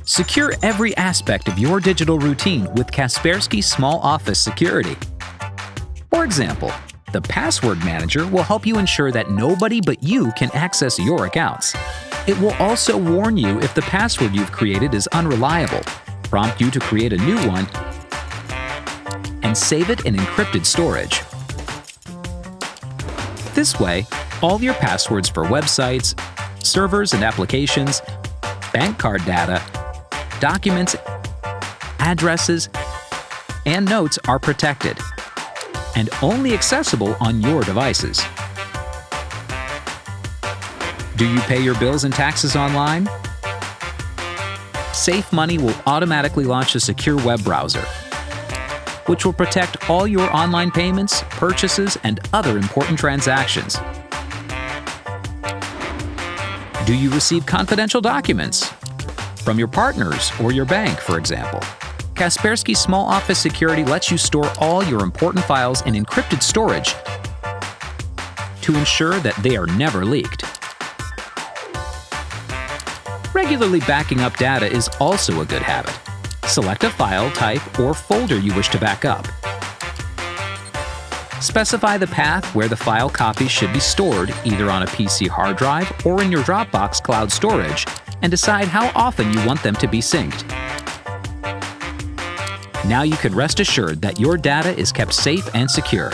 Secure every aspect of your digital routine with Kaspersky Small Office Security. For example, the Password Manager will help you ensure that nobody but you can access your accounts. It will also warn you if the password you've created is unreliable, prompt you to create a new one, and save it in encrypted storage. This way, all your passwords for websites, servers and applications, bank card data, documents, addresses, and notes are protected and only accessible on your devices. Do you pay your bills and taxes online? Safe Money will automatically launch a secure web browser, which will protect all your online payments, purchases, and other important transactions. Do you receive confidential documents from your partners or your bank, for example? Kaspersky Small Office Security lets you store all your important files in encrypted storage to ensure that they are never leaked. Regularly backing up data is also a good habit. Select a file type or folder you wish to back up. Specify the path where the file copies should be stored, either on a PC hard drive or in your Dropbox cloud storage, and decide how often you want them to be synced. Now you can rest assured that your data is kept safe and secure.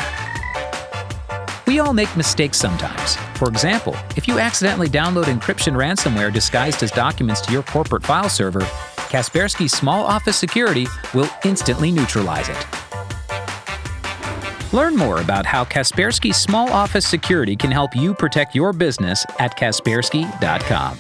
We all make mistakes sometimes. For example, if you accidentally download encryption ransomware disguised as documents to your corporate file server, Kaspersky Small Office Security will instantly neutralize it. Learn more about how Kaspersky Small Office Security can help you protect your business at Kaspersky.com.